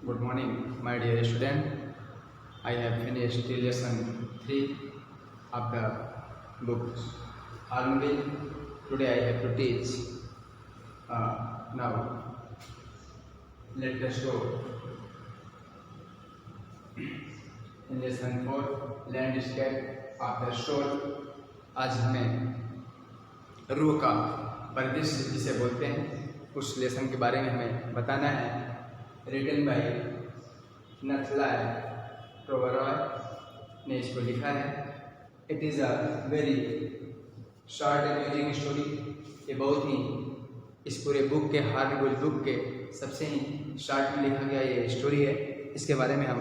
Good morning, my dear student. I have finished the lesson 3 of the book Harmony. Today I have to teach. Now, let us go in lesson 4 Landscape of the Soul. आज हमें रूह का परिदृश्य जिसे बोलते हैं उस lesson के बारे में हमें बताना है। रिटन बाय नथलाई प्रोवरॉय ने इसको लिखा है। It is a very short and amazing story. ये बहुत ही इस पूरे बुक के हार्डबोल्ड बुक के सबसे ही शॉर्ट में लिखा गया ये स्टोरी है। इसके बारे में हम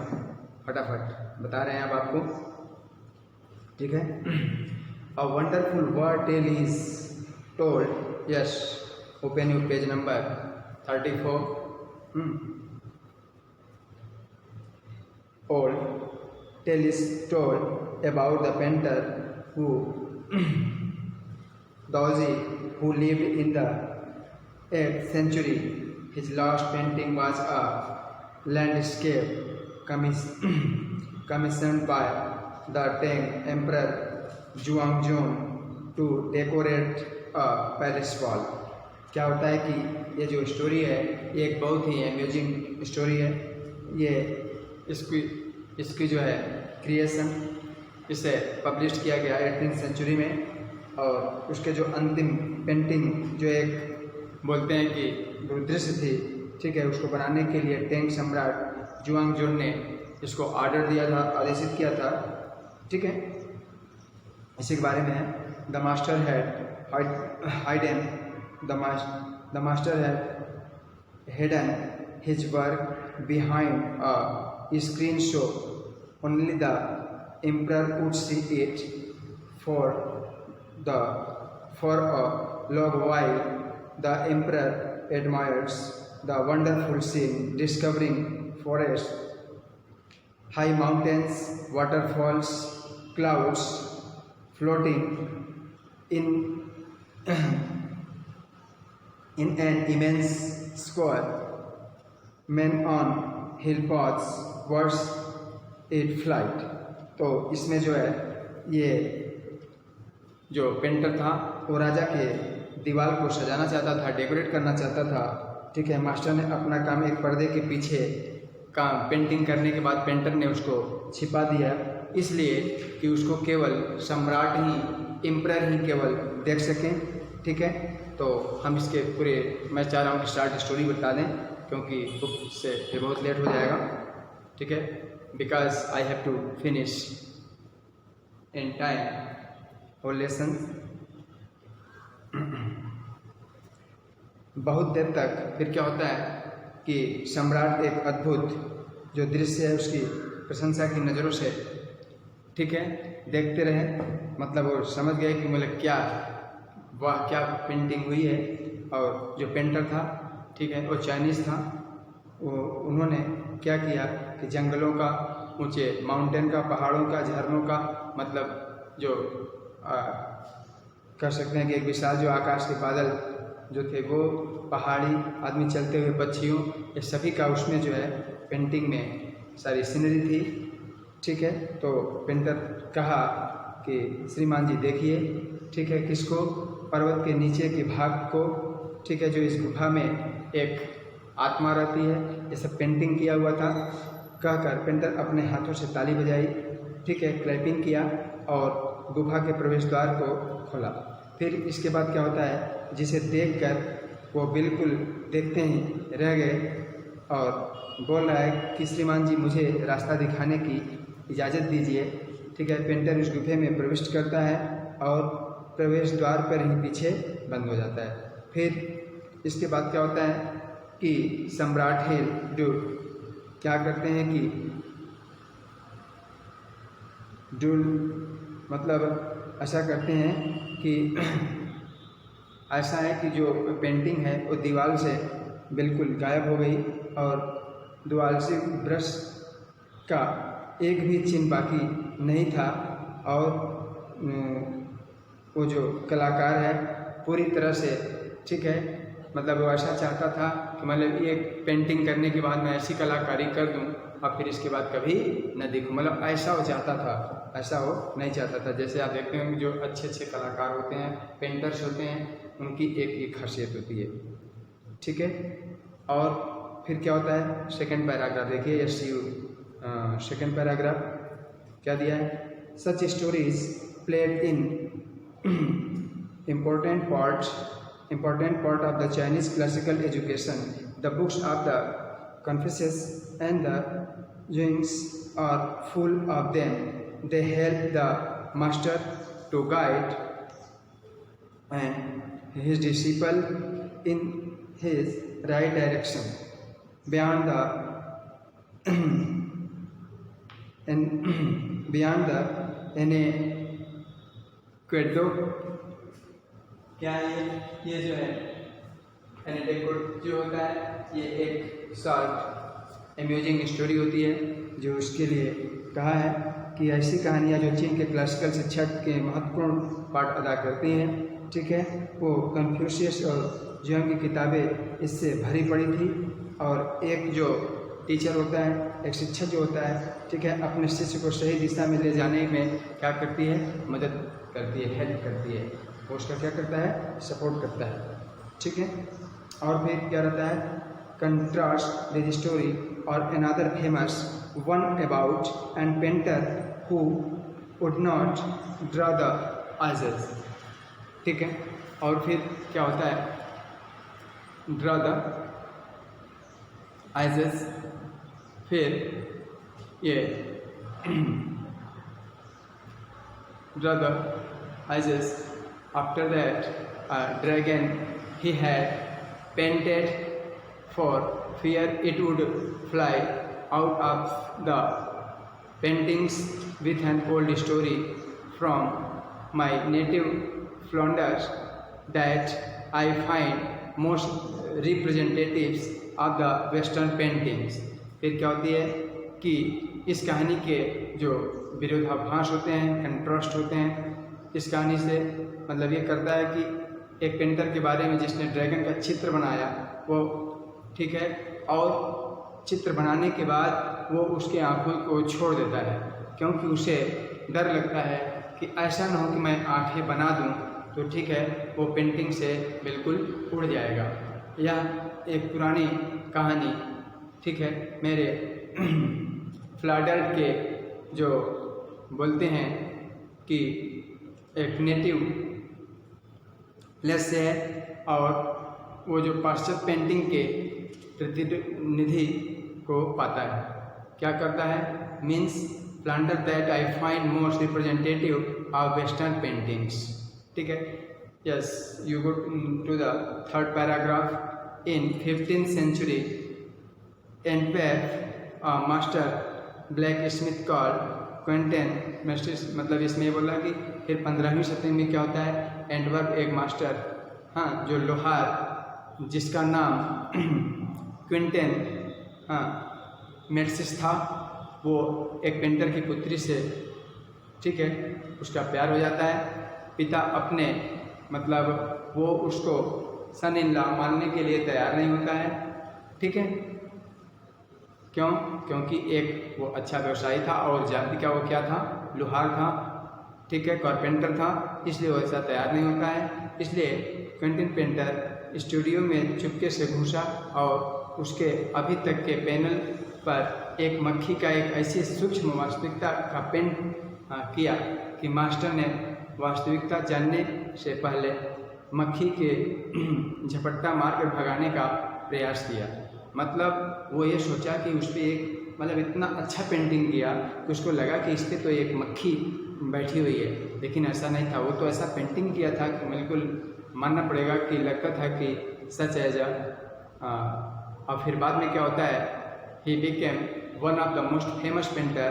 फटाफट बता रहे हैं अब आपको, ठीक है। A wonderful war tale is told. Yes, open your page number 34. Old tale is told about the painter who Dawsey, who lived in the 8th century. His last painting was a landscape commissioned by the Tang Emperor Xuanzong to decorate a palace wall. क्या होता है कि ये जो story है ये एक बहुत ही अमेजिंग स्टोरी है। ये इसकी जो है क्रिएशन इसे पब्लिश किया गया 18th सेंचुरी में, और उसके जो अंतिम पेंटिंग जो एक बोलते हैं कि दृश्य थी, ठीक है, उसको बनाने के लिए टेंग सम्राट जुआंगजोन ने इसको ऑर्डर दिया था, आदेशित किया था, ठीक है। इसी के बारे में है। The master had hidden the master had hidden his work behind a screen show. Only the emperor would see it for a long while. The emperor admires the wonderful scene, discovering forest, high mountains, waterfalls, clouds floating in an immense square. Men on hill paths watch it flight. तो इसमें जो है ये जो painter था वो राजा के दीवार को सजाना चाहता था, डेकोरेट करना चाहता था, ठीक है। मास्टर ने अपना काम एक पर्दे के पीछे काम पेंटिंग करने के बाद पेंटर ने उसको छिपा दिया, इसलिए कि उसको केवल सम्राट ही, एम्परर ही केवल देख सकें, ठीक है। तो हम इसके पूरे, मैं चाह रहा हूँ कि स्टार्ट स्टोरी बता दें क्योंकि बुक से फिर बहुत लेट हो जाएगा, ठीक है। Because I have to finish in time whole lesson. बहुत देर तक फिर क्या होता है कि सम्राट एक अद्भुत जो दृश्य है उसकी प्रशंसा की नज़रों से, ठीक है, देखते रहे। मतलब वो समझ गए कि मतलब क्या वाह क्या पेंटिंग हुई है। और जो पेंटर था, ठीक है, वो चाइनीज़ था। वो उन्होंने क्या किया कि जंगलों का, ऊंचे माउंटेन का, पहाड़ों का, झरनों का, मतलब जो कह सकते हैं कि एक विशाल जो आकाश के बादल जो थे, वो पहाड़ी, आदमी चलते हुए पक्षियों, ये सभी का उसमें जो है पेंटिंग में सारी सीनरी थी, ठीक है। तो पेंटर कहा कि श्रीमान जी देखिए, ठीक है, किसको, पर्वत के नीचे के भाग को, ठीक है, जो इस गुफा में एक आत्मा रहती है, ये सब पेंटिंग किया हुआ था। कहकर पेंटर अपने हाथों से ताली बजाई, ठीक है, क्लैपिंग किया और गुफा के प्रवेश द्वार को खोला। फिर इसके बाद क्या होता है, जिसे देखकर वो बिल्कुल देखते ही रह गए और बोल रहा है कि श्रीमान जी मुझे रास्ता दिखाने की इजाज़त दीजिए, ठीक है। पेंटर उस गुफे में प्रवेश करता है और प्रवेश द्वार पर ही पीछे बंद हो जाता है। फिर इसके बाद क्या होता है कि सम्राट हिल जो क्या करते हैं कि मतलब ऐसा करते हैं कि ऐसा है कि जो पेंटिंग है वो दीवार से बिल्कुल गायब हो गई और दीवार से ब्रश का एक भी चिन्ह बाकी नहीं था। और वो जो कलाकार है पूरी तरह से, ठीक है, मतलब वो ऐसा चाहता था कि मतलब ये पेंटिंग करने के बाद मैं ऐसी कलाकारी कर दूं और फिर इसके बाद कभी न दिखूं, मतलब ऐसा वो चाहता था, ऐसा वो नहीं चाहता था। जैसे आप देखते हैं जो अच्छे अच्छे कलाकार होते हैं, पेंटर्स होते हैं, उनकी एक एक खासियत होती है, ठीक है। और फिर क्या होता है, सेकंड पैराग्राफ देखिए, सेकंड पैराग्राफ क्या दिया है, such stories played in important part of the Chinese classical education. The books of the Confucius and the Zhuangs are full of them. They help the master to guide and his disciple in his right direction. Beyond any क्या है ये जो है anecdote जो होता है, ये एक शॉर्ट अम्यूजिंग स्टोरी होती है जो उसके लिए कहा है कि ऐसी कहानियाँ जो चीन के क्लासिकल शिक्षा के महत्वपूर्ण पार्ट अदा करती हैं, ठीक है। वो कन्फ्यूशियस और ज्वांग की किताबें इससे भरी पड़ी थी। और एक जो टीचर होता है, एक शिक्षक जो होता है, ठीक है, अपने शिष्य को सही दिशा में ले जाने में क्या करती है, मदद करती है, हेल्प करती है, वो उसका क्या करता है, सपोर्ट करता है, ठीक है। और फिर क्या रहता है, कंट्रास्ट दिस स्टोरी और another famous one about and painter who would not draw the eyes, ठीक है। और फिर क्या होता है, ड्रा द आइजेस, फिर ये draw the eyes. After that, a dragon he had painted for fear it would fly out of the paintings with an old story from my native Flanders that I find most representatives of the Western paintings। फिर क्या होती है कि इस कहानी के जो विरोधाभास होते हैं, कंट्रास्ट होते हैं, इस कहानी से मतलब ये करता है कि एक पेंटर के बारे में जिसने ड्रैगन का चित्र बनाया वो, ठीक है, और चित्र बनाने के बाद वो उसके आँखों को छोड़ देता है, क्योंकि उसे डर लगता है कि ऐसा ना हो कि मैं आँखें बना दूं तो ठीक है वो पेंटिंग से बिल्कुल उड़ जाएगा। यह एक पुरानी कहानी, ठीक है, मेरे फ्लाडर के जो बोलते हैं कि एक नेटिव प्लेस से है, और वो जो पाश्चात्य पेंटिंग के प्रतिनिधि को पाता है, क्या करता है, means Flanders that I find most representative of western paintings, ठीक है। Yes, you go to the third paragraph. In 15th century Antwerp master blacksmith called Quinten Metsys, मतलब इसमें ये बोला कि फिर 15वीं शताब्दी में क्या होता है, एंटवर्प एक मास्टर, हाँ, जो लोहार जिसका नाम क्विंटन, हाँ, मेस्टिस था, वो एक पेंटर की पुत्री से, ठीक है, उसका प्यार हो जाता है। पिता अपने मतलब वो उसको सन इन लॉ मानने के लिए तैयार नहीं होता है, ठीक है। क्यों? क्योंकि एक वो अच्छा व्यवसायी था और जाति का वो क्या था, लोहार था, ठीक है, कारपेंटर था, इसलिए वो ऐसा तैयार नहीं होता है। इसलिए क्विंटन पेंटर स्टूडियो में चुपके से घुसा और उसके अभी तक के पैनल पर एक मक्खी का एक ऐसी सूक्ष्म वास्तविकता का पेंट किया कि मास्टर ने वास्तविकता जानने से पहले मक्खी के झपट्टा मारकर भगाने का प्रयास किया। मतलब वो ये सोचा कि उस पर एक मतलब इतना अच्छा पेंटिंग किया कि उसको लगा कि इस पर तो एक मक्खी बैठी हुई है, लेकिन ऐसा नहीं था। वो तो ऐसा पेंटिंग किया था कि बिल्कुल मानना पड़ेगा कि लगता था कि सच है जा। और फिर बाद में क्या होता है, he became one of the most famous painter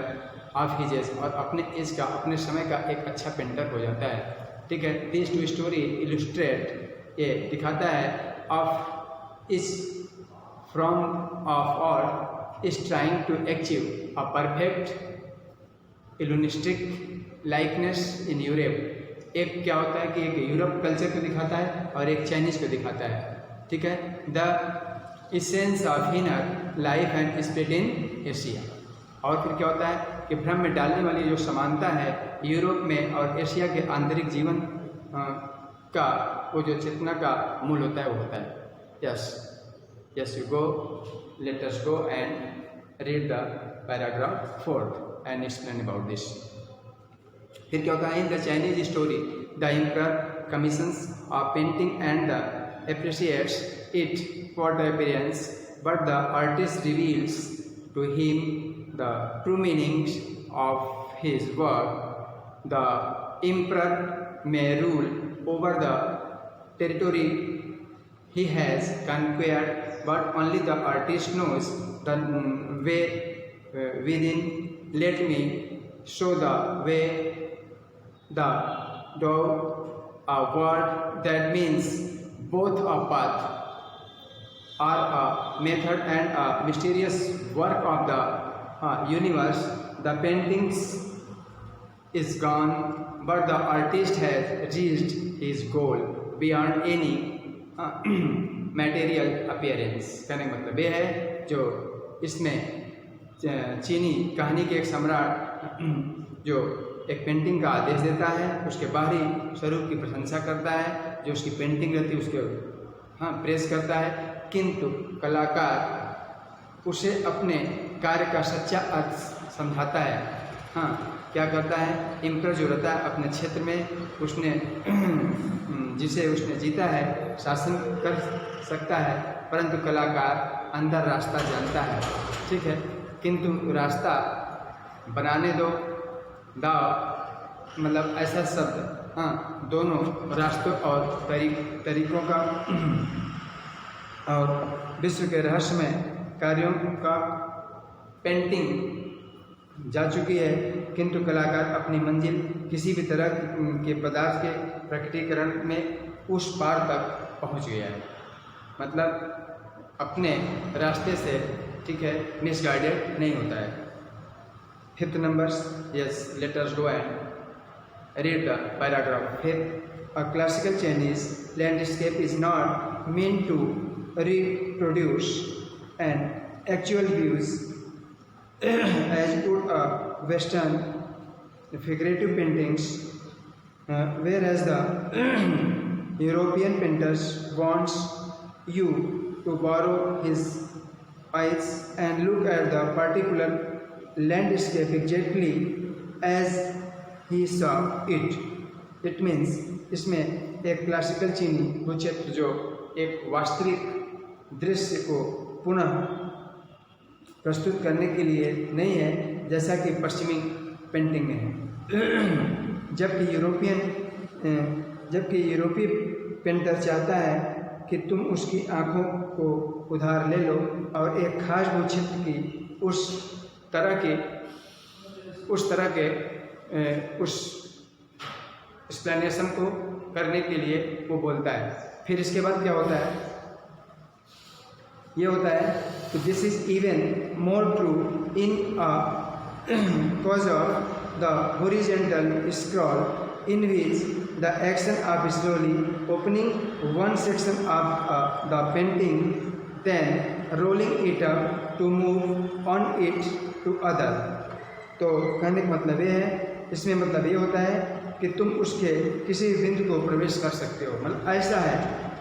of his age, और अपने एज का, अपने समय का एक अच्छा पेंटर हो जाता है, ठीक है। दिस टू स्टोरी इलस्ट्रेट, ये दिखाता है ऑफ इज फ्रॉम ऑफ और is trying to achieve a perfect illusionistic likeness in Europe. एक क्या होता है कि एक यूरोप कल्चर को दिखाता है और एक चाइनीज़ को दिखाता है, ठीक है। The essence of inner life and split in Asia. और फिर क्या होता है कि भ्रम में डालने वाली जो समानता है यूरोप में और एशिया के आंतरिक जीवन का वो जो चेतना का मूल होता है वो होता है। Yes you go, let us go and read the paragraph 4 and explain about this. फिर क्या होता है, in the Chinese story the emperor commissions of painting and the appreciates it for the appearance, but the artist reveals to him the true meanings of his work. The emperor may rule over the territory he has conquered, but only the artist knows the way within. Let me show the way. The Dao, a word that means both a path or a method and a mysterious work of the universe. The paintings is gone, but the artist has reached his goal beyond any material appearance. कहने का मतलब ये है जो इसमें चीनी कहानी के एक सम्राट जो एक पेंटिंग का आदेश देता है, उसके बाहरी स्वरूप की प्रशंसा करता है, जो उसकी पेंटिंग रहती है उसके प्रेस करता है, किंतु कलाकार उसे अपने कार्य का सच्चा अर्थ समझाता है। क्या करता है, एम्परर जो रहता है अपने क्षेत्र में उसने जिसे उसने जीता है शासन कर सकता है, परंतु कलाकार अंदर रास्ता जानता है, ठीक है। किंतु रास्ता बनाने दो, मतलब ऐसा शब्द दोनों रास्तों और तरीकों का और विश्व के रहस्यमय कार्यों का पेंटिंग जा चुकी है, किंतु कलाकार अपनी मंजिल किसी भी तरह के पदार्थ के प्रकटीकरण में उस पार तक पहुंच गया है, मतलब अपने रास्ते से, ठीक है, मिसगाइडेड नहीं होता है। 5th numbers, yes, let us go and read the paragraph. Fifth, a classical Chinese landscape is not meant to reproduce an actual views as would a Western figurative paintings, whereas the European painters wants you to borrow his eyes and look at the particular landscape exactly as he saw it. It means इसमें एक classical चीनी भूक्षेत्र जो एक वास्तविक दृश्य को पुनः प्रस्तुत करने के लिए नहीं है, जैसा कि पश्चिमी पेंटिंग में है। जबकि यूरोपीय पेंटर चाहता है कि तुम उसकी आँखों को उधार ले लो और एक खास भूक्षेत्र की उस एक्सप्लेनेशन को करने के लिए वो बोलता है। फिर इसके बाद क्या होता है, ये होता है कि this is even more true in a cause of the horizontal scroll in which the action of slowly opening one section of the painting then rolling it up to move on it to other. तो कहने का मतलब ये है, इसमें मतलब ये होता है कि तुम उसके किसी भी बिंदु को प्रवेश कर सकते हो, मतलब ऐसा है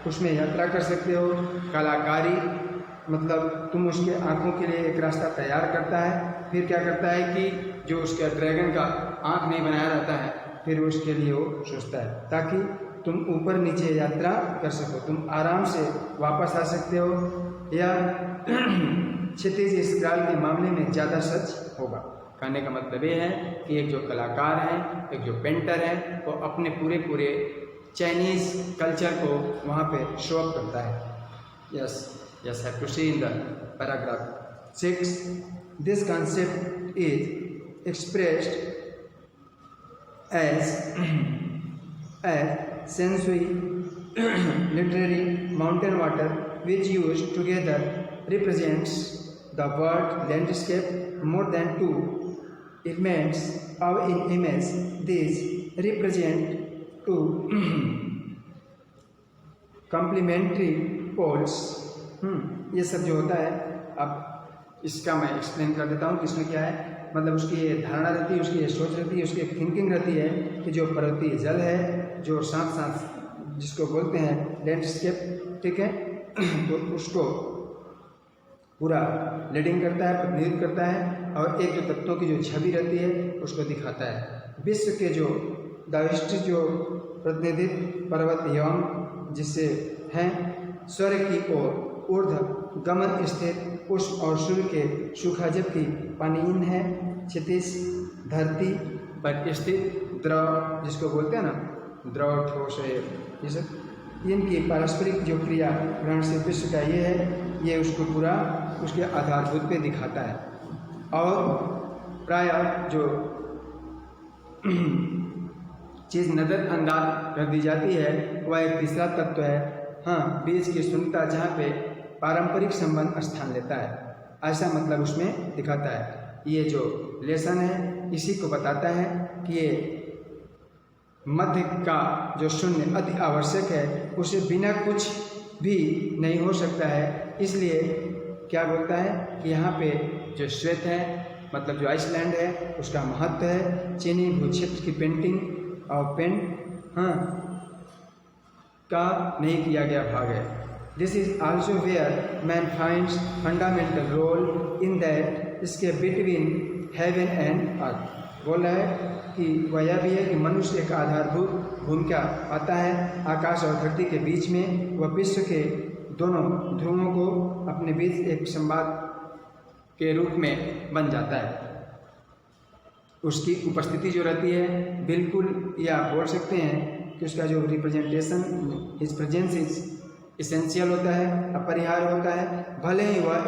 उसमें यात्रा कर सकते हो। कलाकारी मतलब तुम उसके आँखों के लिए एक रास्ता तैयार करता है, फिर क्या करता है कि जो उसका ड्रैगन का आँख नहीं बनाया जाता है, फिर उसके लिए वो सोचता है ताकि तुम ऊपर नीचे यात्रा कर सको, तुम आराम से वापस आ सकते हो, या क्षितिज स्क्रॉल के मामले में ज़्यादा सच होगा। कहने का मतलब ये है कि एक जो कलाकार है, एक जो पेंटर है, वो अपने पूरे चाइनीज़ कल्चर को वहाँ पे शो अप करता है। Yes have to see in the paragraph 6। This concept is expressed as a sensory literary mountain water which used together represents the word landscape more than two elements of an image. These represent two complementary poles, ये सब जो होता है, अब इसका मैं explain कर देता हूँ कि इसमें क्या है। मतलब उसकी ये धारणा रहती है, उसकी ये सोच रहती है, उसकी एक थिंकिंग रहती है कि जो पर्वतीय जल है, जो साथ साथ जिसको बोलते हैं लैंडस्केप, ठीक है, तो उसको पूरा लीडिंग करता है, प्रतिनिधित्व करता है, और एक जो तत्वों की जो छवि रहती है उसको दिखाता है। विश्व के जो दाविष्ट जो प्रतिनिधित्व पर्वत एवं जिससे हैं स्वर्ग की ओर ऊर्ध्व गमन स्थित उष्ण और सूर्य के सूखा जबकि पानीन है, क्षितिज धरती पर स्थित द्रव जिसको बोलते हैं ना, द्रव ठोस है, ये सब इनकी पारस्परिक जो क्रिया ग्रहण से विश्व का ये है, ये उसको पूरा उसके आधारभूत पे दिखाता है। और प्रायः जो चीज़ नज़रअंदाज कर दी जाती है वह एक तीसरा तत्व है, हाँ, बीज की शून्यता, जहाँ पे पारंपरिक संबंध स्थान लेता है, ऐसा मतलब उसमें दिखाता है। ये जो लेसन है इसी को बताता है कि ये मध्य का जो शून्य अति आवश्यक है, उसे बिना कुछ भी नहीं हो सकता है। इसलिए क्या बोलता है कि यहाँ पे जो श्वेत है, मतलब जो आइसलैंड है, उसका महत्व है। चीनी भूक्षेत्र की पेंटिंग और पेंट, हाँ, का नहीं किया गया भाग है। This is also where man finds fundamental role in that इसके बिटवीन हेवन एंड अर्थ। बोल रहा है कि वह यह भी है कि मनुष्य एक आधारभूत भूमिका पाता है आकाश और धरती के बीच में। वह विश्व के दोनों ध्रुवों को अपने बीच एक संवाद के रूप में बन जाता है। उसकी उपस्थिति जो रहती है बिल्कुल, या बोल सकते हैं कि उसका जो representation, his presence is essential होता है, अपरिहार्य होता है। भले ही वह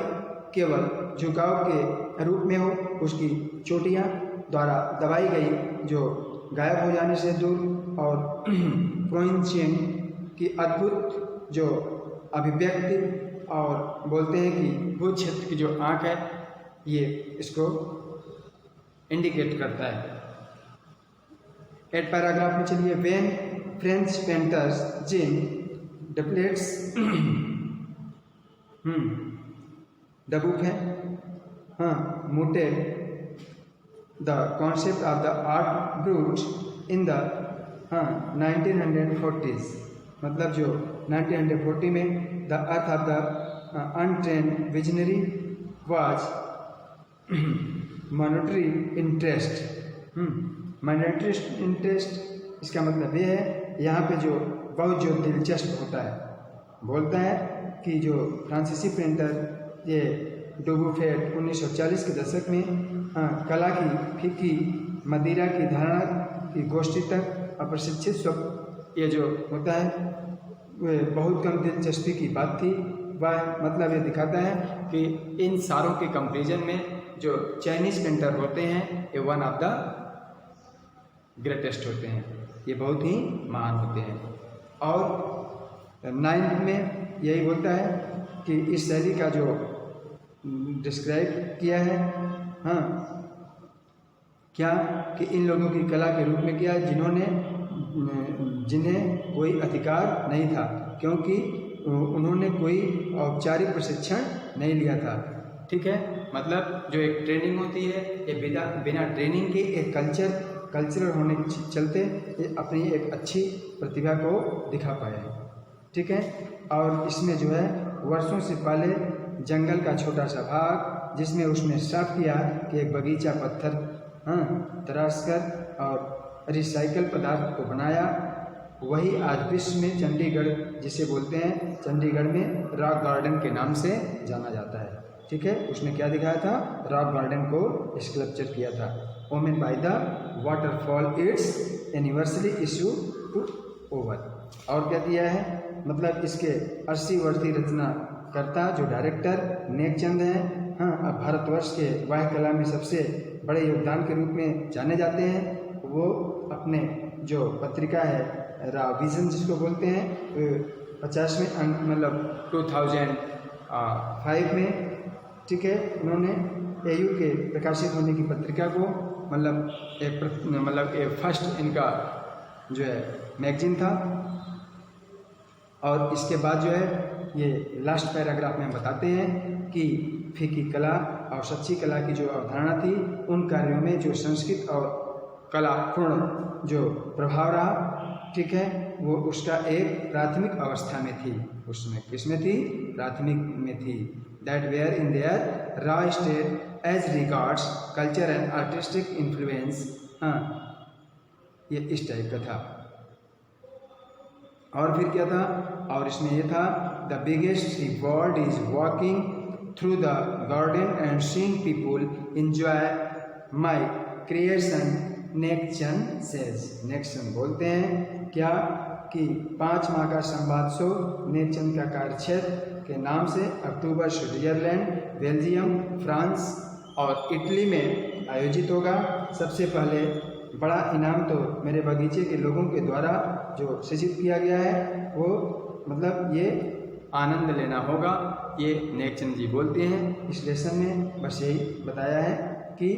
केवल झुकाव के रूप में हो, उसकी चोटियाँ द्वारा दबाई गई जो गायब हो जाने से दूर, और प्रोइंशियन की अद्भुत जो अभिव्यक्ति, और बोलते हैं कि भू क्षेत्र की जो आँख है ये इसको इंडिकेट करता है। एट पैराग्राफ में चलिए, वेन फ्रेंच पेंटर्स जीन डुप्लेट्स डबूक है, हाँ, muted the concept of the art brute in the 1940s, मतलब जो 1940 में the earth of the untrained visionary was monetary interest. Monetary interest इसका मतलब ये है, यहाँ पे जो बहुत जो दिलचस्प होता है, बोलता है कि जो फ्रांसीसी पेंटर ये डुबुफेट 1940 के दशक में कला की फीकी मदिरा की धारणा की गोष्ठी तक अप्रशिक्षित सब ये जो होता है वह बहुत कम दिलचस्पी की बात थी। वह मतलब ये दिखाता है कि इन सारों के कंपेरिजन में जो चाइनीज़ पेंटर होते हैं ये वन ऑफ द ग्रेटेस्ट होते हैं, ये बहुत ही महान होते हैं। और 9th में यही बोलता है कि इस शैली का जो डिस्क्राइब किया है, हाँ, क्या कि इन लोगों की कला के रूप में किया जिन्हें कोई अधिकार नहीं था, क्योंकि उन्होंने कोई औपचारिक प्रशिक्षण नहीं लिया था। ठीक है, मतलब जो एक ट्रेनिंग होती है ये बिना ट्रेनिंग के एक कल्चरल होने के चलते ये अपनी एक अच्छी प्रतिभा को दिखा पाए। ठीक है, और इसमें जो है वर्षों से पहले जंगल का छोटा सा भाग जिसमें उसने साफ किया कि एक बगीचा पत्थर तराश कर और रिसाइकल पदार्थ को बनाया, वही आज विश्व में चंडीगढ़ जिसे बोलते हैं, चंडीगढ़ में रॉक गार्डन के नाम से जाना जाता है। ठीक है, उसने क्या दिखाया था, रॉक गार्डन को स्कल्पचर किया था। Omen by the waterfall its anniversary issue to over. और क्या दिया है, मतलब इसके 80 वर्षीय रचनाकर्ता जो डायरेक्टर नेकचंद हैं, हाँ, अब भारतवर्ष के वाह कला में सबसे बड़े योगदान के रूप में जाने जाते हैं। वो अपने जो पत्रिका है विजन जिसको बोलते हैं 50वें अंक, मतलब 2005 में, ठीक है, उन्होंने AU के प्रकाशित होने की पत्रिका को मतलब एक फर्स्ट इनका जो है मैगजीन था। और इसके बाद जो है ये लास्ट पैराग्राफ में बताते हैं कि फीकी कला और सच्ची कला की जो अवधारणा थी, उन कार्यों में जो संस्कृत और कलापूर्ण जो प्रभाव रहा, ठीक है, वो उसका एक प्राथमिक अवस्था में थी। उसमें किसमें थी? प्राथमिक में थी। That were in their raw state as regards culture and artistic influence. हाँ, ये इस टाइप का था। और फिर क्या था? और इसमें ये था, the biggest reward is walking through the garden and seeing people enjoy my creation. Nexon says, Nexon बोलते हैं क्या कि 5 माह का संवाद शो नेक्सन का कार्यक्षेत्र के नाम से अक्टूबर स्विट्जरलैंड, बेल्जियम, फ्रांस और इटली में आयोजित होगा। सबसे पहले बड़ा इनाम तो मेरे बगीचे के लोगों के द्वारा जो सृजित किया गया है, वो मतलब ये आनंद लेना होगा, ये नेक्सन जी बोलते हैं। इस लेसन में बस यही बताया है कि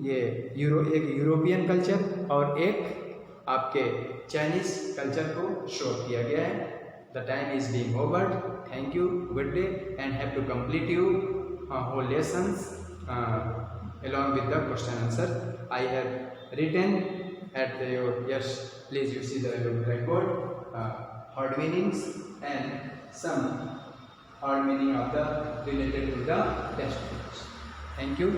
ये एक यूरोपियन कल्चर और एक आपके चाइनीज कल्चर को शो किया गया है। The time is being over. Thank you, good day, and have to complete you whole lessons along with the question answer I have written at your, yes, please you see the record, hard meanings and some hard meaning of the related to the test. Thank you.